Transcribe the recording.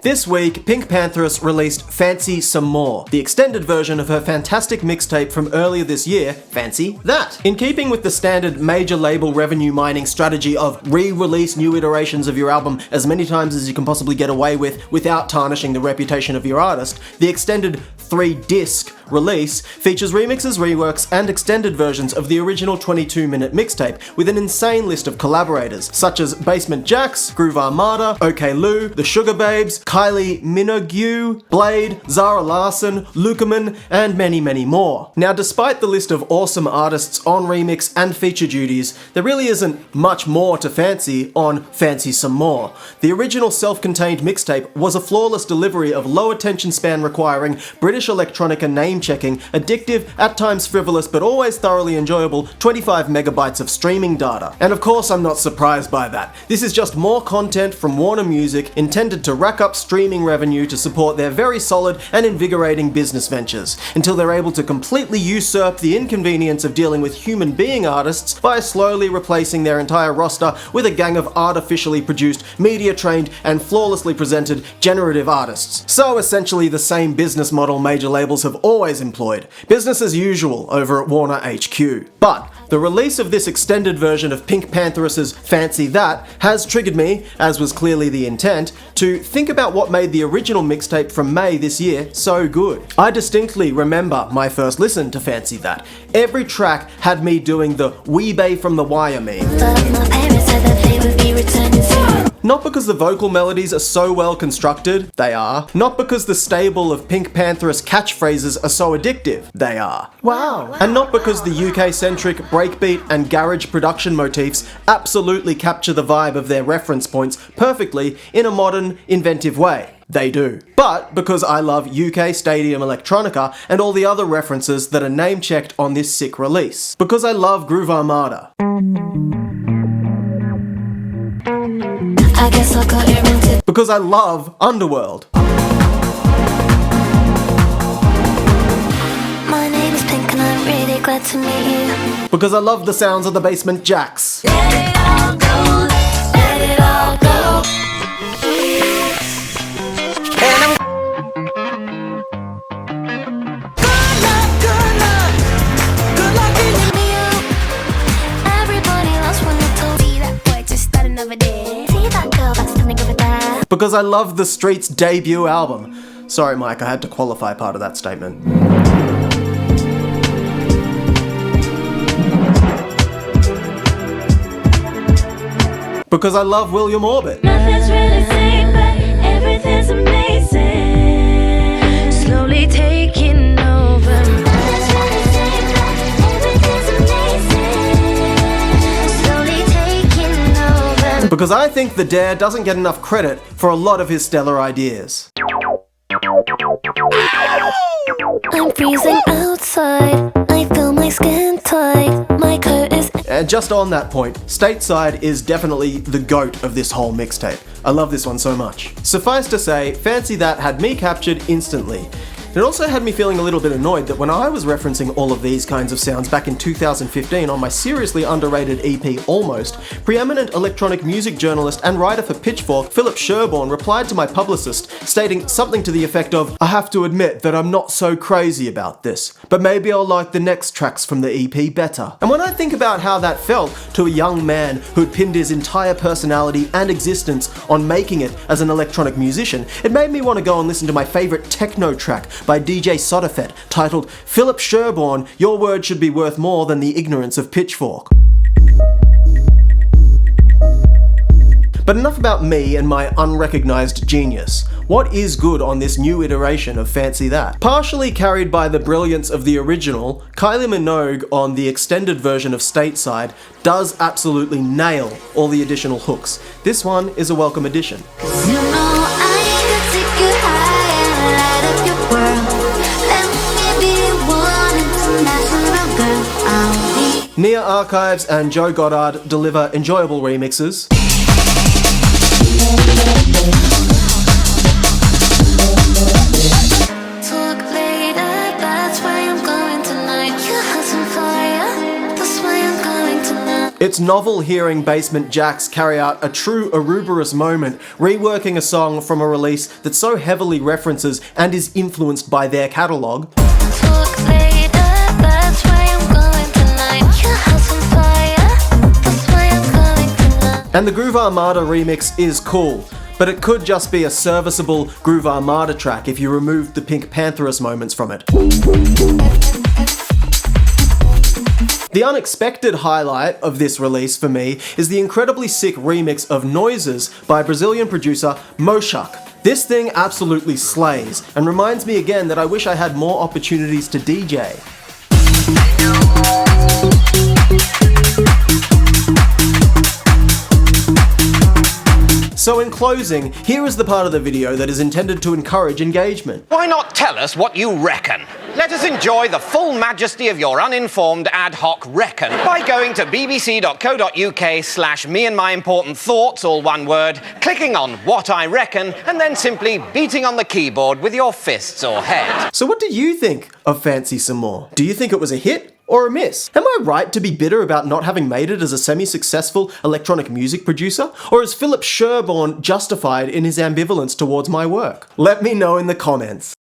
This week, Pink Pantheress released Fancy Some More, the extended version of her fantastic mixtape from earlier this year, Fancy That. In keeping with the standard major label revenue mining strategy of re-release new iterations of your album as many times as you can possibly get away with without tarnishing the reputation of your artist, the extended 3-disc release features remixes, reworks, and extended versions of the original 22-minute mixtape with an insane list of collaborators, such as Basement Jaxx, Groove Armada, OK Lou, The Sugar Babes, Kylie Minogue, Blade, Zara Larsson, Lukeman, and many, many more. Now, despite the list of awesome artists on remix and feature duties, there really isn't much more to fancy on Fancy Some More. The original self-contained mixtape was a flawless delivery of low attention span requiring British electronica name-checking, addictive, at times frivolous, but always thoroughly enjoyable 25 megabytes of streaming data. And of course, I'm not surprised by that. This is just more content from Warner Music intended to rack up streaming revenue to support their very solid and invigorating business ventures, until they're able to completely usurp the inconvenience of dealing with human being artists by slowly replacing their entire roster with a gang of artificially produced, media-trained, and flawlessly presented generative artists. So essentially the same business model major labels have always employed. Business as usual over at Warner HQ. But the release of this extended version of Pink Pantheress's Fancy That has triggered me, as was clearly the intent, to think about what made the original mixtape from May this year so good. I distinctly remember my first listen to Fancy That. Every track had me doing the Weebay from the Wire meme. Not because the vocal melodies are so well constructed, they are. Not because the stable of Pink Pantheress catchphrases are so addictive, they are. Wow. And not because the UK-centric breakbeat and garage production motifs absolutely capture the vibe of their reference points perfectly in a modern, inventive way. They do. But because I love UK stadium electronica and all the other references that are name-checked on this sick release. Because I love Groove Armada. I guess I'll go here. Because I love Underworld. My name is Pink and I'm really glad to meet you. Because I love the sounds of the Basement Jaxx. Let it all go, let it all go. Good luck beating me up. Everybody loves when you told me that boy just started another day. See that girl that's standing over there. Because I love the Street's debut album. Sorry, Mike, I had to qualify part of that statement. Because I love William Orbit. Nothing's really same, but everything's amazing. Slowly taking over. Nothing's really same, but everything's amazing. Slowly taking over. Because I think The Dare doesn't get enough credit for a lot of his stellar ideas. I'm freezing outside. I feel my skin tight. My coat is... And just on that point, Stateside is definitely the GOAT of this whole mixtape. I love this one so much. Suffice to say, Fancy That had me captured instantly. It also had me feeling a little bit annoyed that when I was referencing all of these kinds of sounds back in 2015 on my seriously underrated EP Almost, preeminent electronic music journalist and writer for Pitchfork, Philip Sherborne, replied to my publicist, stating something to the effect of, "I have to admit that I'm not so crazy about this, but maybe I'll like the next tracks from the EP better." And when I think about how that felt to a young man who'd pinned his entire personality and existence on making it as an electronic musician, it made me want to go and listen to my favourite techno track by DJ Sodafet titled "Philip Sherborne, Your Word Should Be Worth More Than the Ignorance of Pitchfork." But enough about me and my unrecognised genius. What is good on this new iteration of Fancy That? Partially carried by the brilliance of the original, Kylie Minogue on the extended version of Stateside does absolutely nail all the additional hooks. This one is a welcome addition. You know I could take you high and light up your world. Let me be one international girl. I'll be Nia Archives and Joe Goddard deliver enjoyable remixes. talk later, that's why I'm going tonight. You have some fire, that's why I'm going tonight. It's novel hearing Basement Jaxx carry out a true Ouroboros moment, reworking a song from a release that so heavily references and is influenced by their catalogue. And the Groove Armada remix is cool, but it could just be a serviceable Groove Armada track if you removed the Pink Pantheress moments from it. The unexpected highlight of this release for me is the incredibly sick remix of Noises by Brazilian producer Moshuk. This thing absolutely slays, and reminds me again that I wish I had more opportunities to DJ. So in closing, here is the part of the video that is intended to encourage engagement. Why not tell us what you reckon? Let us enjoy the full majesty of your uninformed ad hoc reckon by going to bbc.co.uk/me-and-my-important-thoughts, all one word, clicking on What I Reckon, and then simply beating on the keyboard with your fists or head. So what do you think of Fancy Some More? Do you think it was a hit? Or a miss? Am I right to be bitter about not having made it as a semi-successful electronic music producer? Or is Philip Sherborne justified in his ambivalence towards my work? Let me know in the comments.